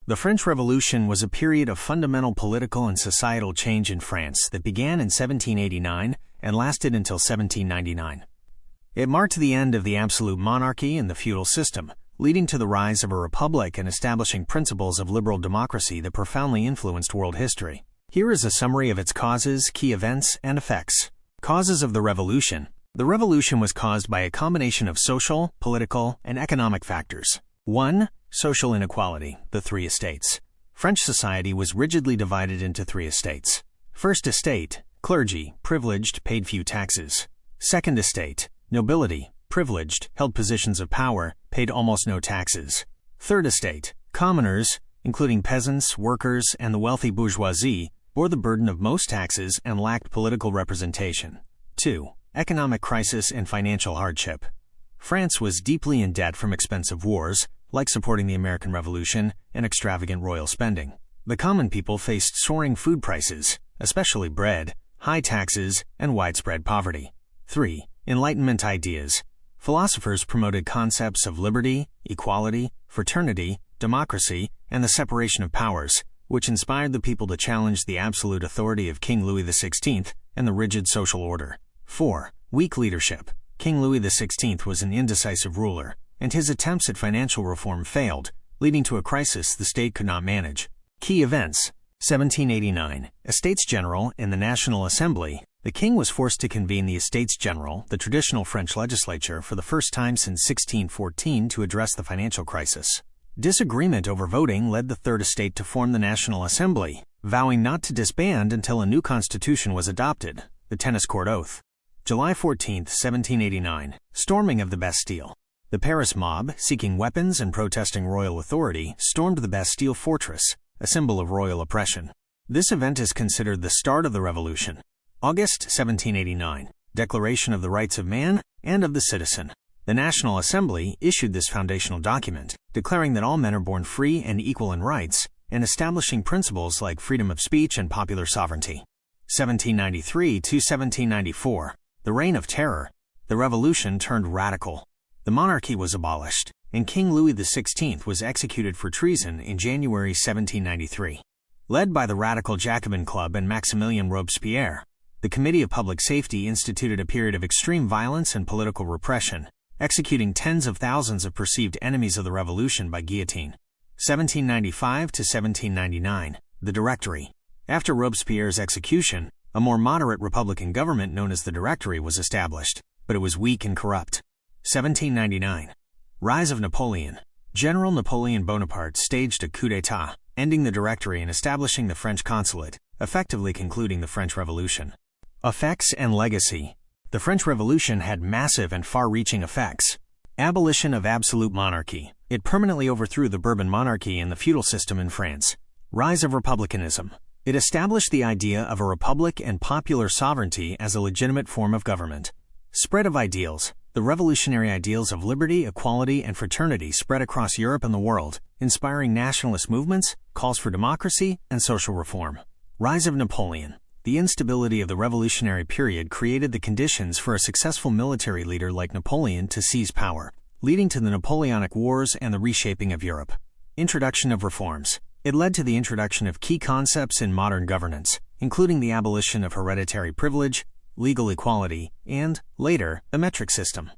The French Revolution was a period of fundamental political and societal change in France that began in 1789 and lasted until 1799. It marked the end of the absolute monarchy and the feudal system, leading to the rise of a republic and establishing principles of liberal democracy that profoundly influenced world history. Here is a summary of its causes, key events, and effects. Causes of the Revolution. The Revolution was caused by a combination of social, political, and economic factors. 1. Social inequality, the three estates. French society was rigidly divided into three estates. First estate, clergy, privileged, paid few taxes. Second estate, nobility, privileged, held positions of power, paid almost no taxes. Third estate, commoners, including peasants, workers, and the wealthy bourgeoisie, bore the burden of most taxes and lacked political representation. 2. Economic crisis and financial hardship. France was deeply in debt from expensive wars, like supporting the American Revolution, and extravagant royal spending. The common people faced soaring food prices, especially bread, high taxes, and widespread poverty. 3. Enlightenment ideas. Philosophers promoted concepts of liberty, equality, fraternity, democracy, and the separation of powers, which inspired the people to challenge the absolute authority of King Louis XVI and the rigid social order. 4. Weak leadership. King Louis XVI was an indecisive ruler, and his attempts at financial reform failed, leading to a crisis the state could not manage. Key events. 1789. Estates General in the National Assembly. The king was forced to convene the Estates General, the traditional French legislature, for the first time since 1614 to address the financial crisis. Disagreement over voting led the Third Estate to form the National Assembly, vowing not to disband until a new constitution was adopted, the Tennis Court Oath. July 14, 1789. Storming of the Bastille. The Paris mob, seeking weapons and protesting royal authority, stormed the Bastille fortress, a symbol of royal oppression. This event is considered the start of the Revolution. August 1789. Declaration of the Rights of Man and of the Citizen. The National Assembly issued this foundational document, declaring that all men are born free and equal in rights, and establishing principles like freedom of speech and popular sovereignty. 1793 to 1794. The Reign of Terror. The Revolution turned radical. The monarchy was abolished, and King Louis XVI was executed for treason in January 1793. Led by the radical Jacobin Club and Maximilien Robespierre, the Committee of Public Safety instituted a period of extreme violence and political repression, executing tens of thousands of perceived enemies of the revolution by guillotine. 1795 to 1799. The Directory. After Robespierre's execution, a more moderate Republican government known as the Directory was established, but it was weak and corrupt. 1799. Rise of Napoleon. General Napoleon Bonaparte staged a coup d'état, ending the Directory and establishing the French consulate, effectively concluding the French Revolution. Effects and legacy. The French Revolution had massive and far-reaching effects. Abolition of absolute monarchy. It permanently overthrew the Bourbon monarchy and the feudal system in France. Rise of republicanism. It established the idea of a republic and popular sovereignty as a legitimate form of government. Spread of ideals. The revolutionary ideals of liberty, equality, and fraternity spread across Europe and the world, inspiring nationalist movements, calls for democracy, and social reform. Rise of Napoleon. The instability of the revolutionary period created the conditions for a successful military leader like Napoleon to seize power, leading to the Napoleonic Wars and the reshaping of Europe. Introduction of reforms. It led to the introduction of key concepts in modern governance, including the abolition of hereditary privilege, legal equality, and, later, the metric system.